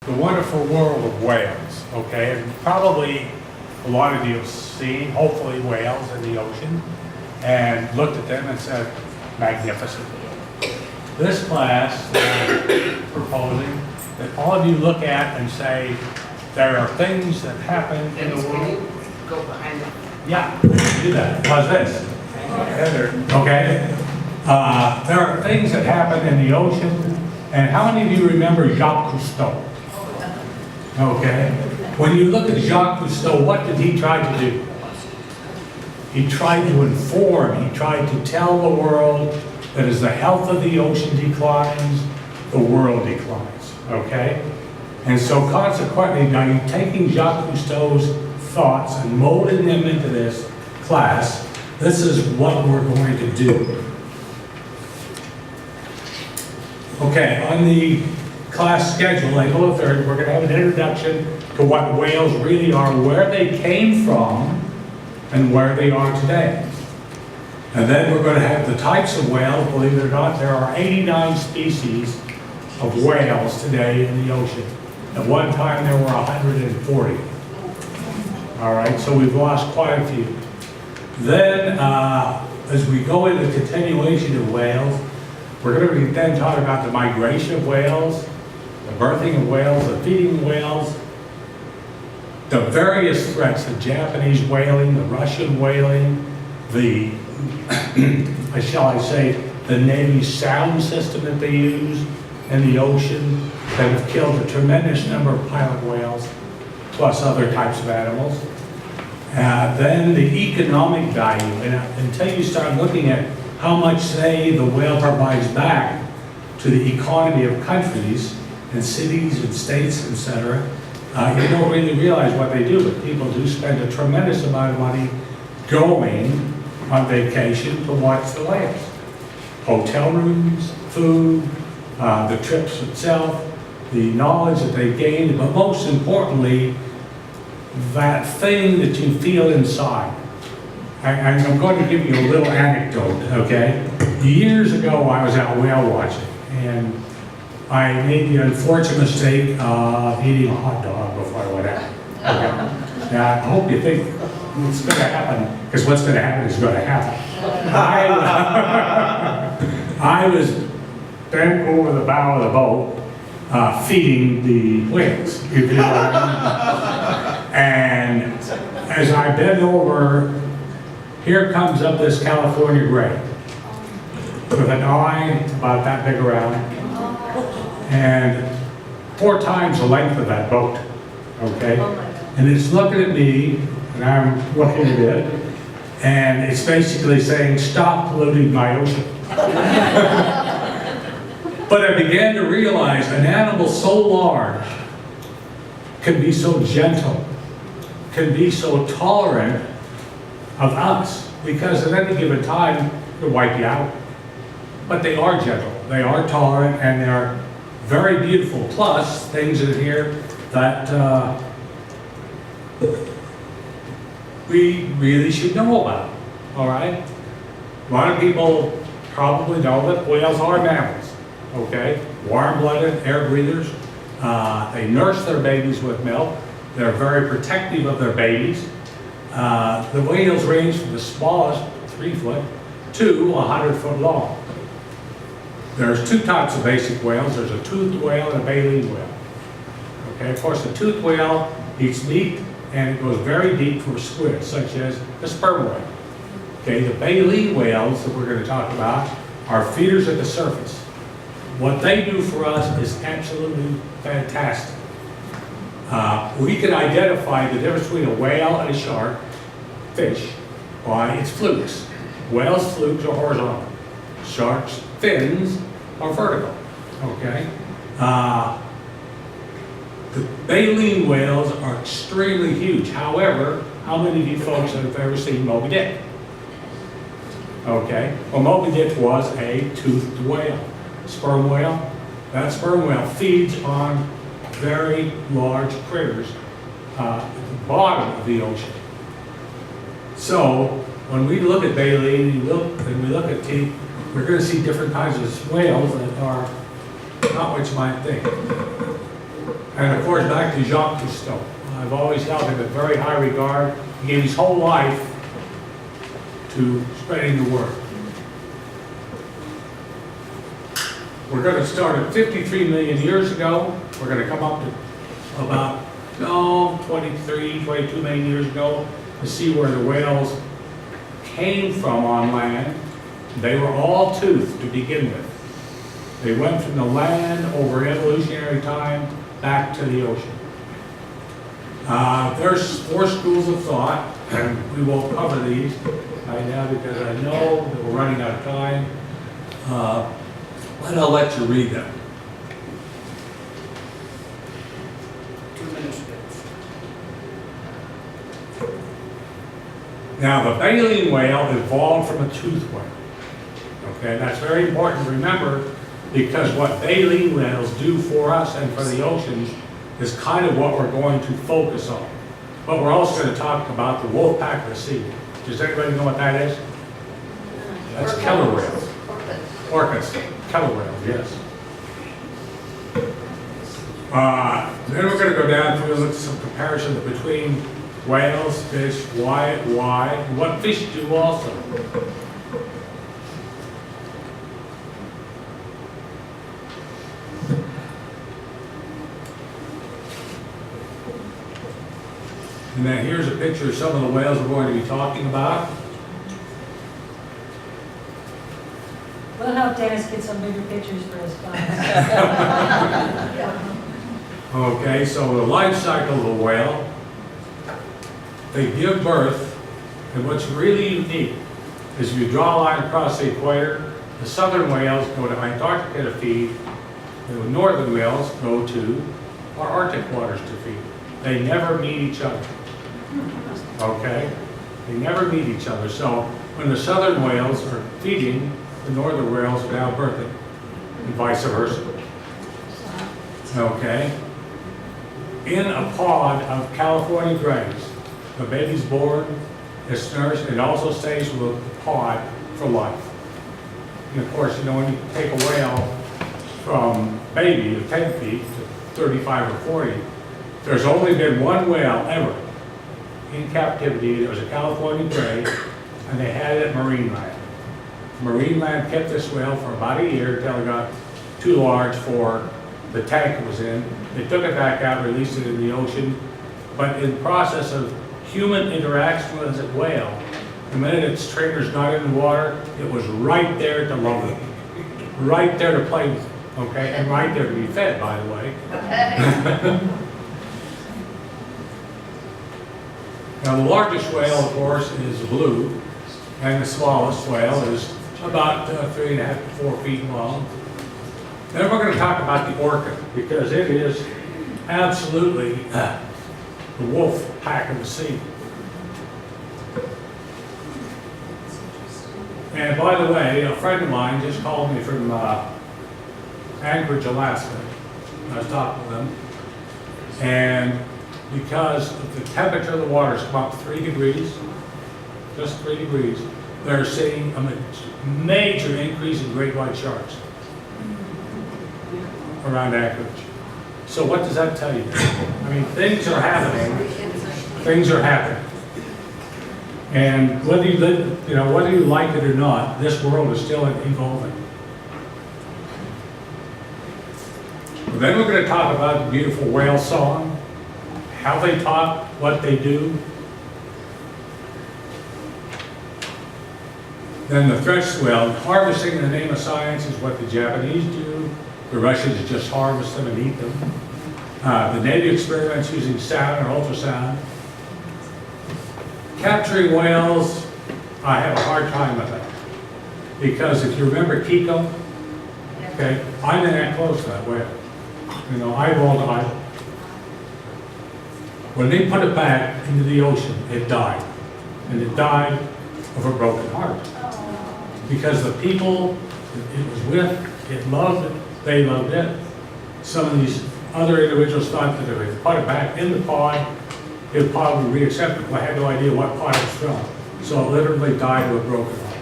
The wonderful world of whales, okay? And probably a lot of you have seen, hopefully, whales in the ocean and looked at them and said, magnificent. This class, they're proposing that all of you look at and say, there are things that happen in the world. Can you go behind them? Yeah, I can do that. How's this? Okay. There are things that happen in the ocean. And how many of you remember Jacques Cousteau? Okay. When you look at Jacques Cousteau, what did he try to do? He tried to inform, he tried to tell the world that as the health of the ocean declines, the world declines. Okay? And so consequently, now you're taking Jacques Cousteau's thoughts and molding them into this class. This is what we're going to do. Okay, on the class schedule, April 3rd, we're going to have an introduction to what whales really are, where they came from, and where they are today. And then we're going to have the types of whales. Believe it or not, there are 89 species of whales today in the ocean. At one time, there were 140. All right, so we've lost quite a few. Then, as we go into the continuation of whales, we're going to be then talking about the migration of whales, the birthing of whales, the feeding of whales, the various threats, the Japanese whaling, the Russian whaling, the, shall I say, the Navy's sound system that they use in the ocean that have killed a tremendous number of pilot whales, plus other types of animals. Then the economic value, and until you start looking at how much, say, the whale provides back to the economy of countries and cities and states, etc., you don't really realize what they do, but people do spend a tremendous amount of money going on vacation to watch the whales. Hotel rooms, food, the trips itself, the knowledge that they gain, but most importantly, that thing that you feel inside. I'm going to give you a little anecdote, okay? Years ago, I was out whale watching, and I made the unfortunate mistake of eating a hot dog before I went out. Okay? Now, I hope you think it's going to happen, because what's going to happen is going to happen. I was bent over the bow of the boat, feeding the whales, if you know what I mean. And as I bend over, here comes up this California gray with an eye about that big around and 4 times the length of that boat, okay? And it's looking at me, and I'm looking at it, and it's basically saying, stop polluting my ocean. But I began to realize an animal so large can be so gentle, can be so tolerant of us, because at any given time, they'll wipe you out. But they are gentle, they are tolerant, and they're very beautiful. Plus, things in here that we really should know about, all right? A lot of people probably know that whales are mammals, okay? Warm-blooded, air breathers. They nurse their babies with milk. They're very protective of their babies. The whales range from the smallest, 3 foot, to 100 foot long. There's 2 types of basic whales. There's a toothed whale and a baleen whale. Okay, of course, the toothed whale eats meat and it goes very deep for squid, such as the sperm whale. Okay, the baleen whales that we're going to talk about are feeders at the surface. What they do for us is absolutely fantastic. We can identify the difference between a whale and a shark, fish, by its flukes. Whales' flukes are horizontal. Sharks' fins are vertical, okay? The baleen whales are extremely huge. However, how many of you folks have ever seen Moby Dick? Okay, well, Moby Dick was a toothed whale. Sperm whale, that sperm whale feeds on very large critters at the bottom of the ocean. So when we look at baleen and we look at teeth, we're going to see different kinds of whales that are not what you might think. And of course, back to Jacques Cousteau. I've always held him in very high regard. He gave his whole life to spreading the word. We're going to start at 53 million years ago. We're going to come up to about 23, 22 million years ago to see where the whales came from on land. They were all toothed to begin with. They went from the land over evolutionary time back to the ocean. There's 4 schools of thought, and we won't cover these right now because I know that we're running out of time. But I'll let you read them. 2 minutes, please. Now, the baleen whale evolved from a toothed whale. Okay, that's very important to remember because what baleen whales do for us and for the oceans is kind of what we're going to focus on. But we're also going to talk about the wolf pack of the sea. Does anybody know what that is? That's killer whales. Orcas. Killer whales, yes. Then we're going to go down through and look at some comparisons between whales, fish, why, and what fish do also. And then here's a picture of some of the whales we're going to be talking about. We'll help Dennis get some bigger pictures for his class. Okay, so the life cycle of a whale, they give birth, and what's really unique is if you draw a line across the equator, the southern whales go to Antarctica to feed, the northern whales go to our Arctic waters to feed. They never meet each other. Okay? They never meet each other. So when the southern whales are feeding, the northern whales are now birthing, and vice versa. Okay? In a pod of California grays, the baby's born, it's nursed, it also stays with the pod for life. And of course, you know, when you take a whale from baby to 10 feet to 35 or 40, there's only been one whale ever in captivity. There was a California gray, and they had it at Marineland. Marineland kept this whale for about a year until it got too large for the tank it was in. They took it back out, released it in the ocean, but in the process of human interaction with the whale, the minute its trainers got in the water, it was right there to love them, right there to play with them, okay, and right there to be fed, by the way. Now, the largest whale, of course, is blue, and the smallest whale is about 3.5 to 4 feet long. Then we're going to talk about the orca, because it is absolutely the wolf pack of the sea. And by the way, a friend of mine just called me from Anchorage, Alaska. I was talking with them. And because the temperature of the water has come up 3 degrees, just 3 degrees, they're seeing a major increase in great white sharks around Anchorage. So what does that tell you? I mean, things are happening. Things are happening. And whether you live, whether you like it or not, this world is still evolving. Well, then we're going to talk about the beautiful whale song, how they talk, what they do. Then the threats, well, harvesting in the name of science is what the Japanese do. The Russians just harvest them and eat them. The Navy experiments using sound or ultrasound. Capturing whales, I have a hard time with that. Because if you remember Kiko, okay, I'm in that close to that whale. Eyeball to eyeball. When they put it back into the ocean, it died. And it died of a broken heart. Because the people it was with, it loved it, they loved it. Some of these other individuals thought that if they put it back in the pod, it would probably be acceptable. I had no idea what pod it was from. So it literally died of a broken heart.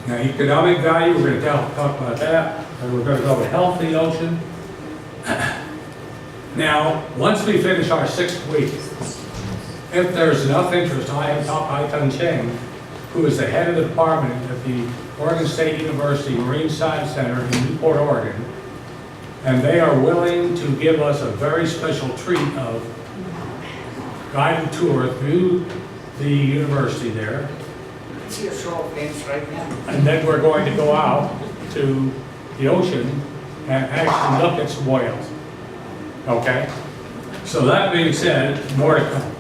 Now, economic value, we're gonna talk about that, and we're gonna go with health of the ocean. Now, once we finish our 6th week, if there's enough interest, I have talked to Ai-Tun Cheng, who is the head of the department at the Oregon State University Marine Science Center in Newport, Oregon, and they are willing to give us a very special treat of guided tour through the university there. See a show of hands right now. And then we're going to go out to the ocean and actually look at some whales. Okay? So that being said, more to come.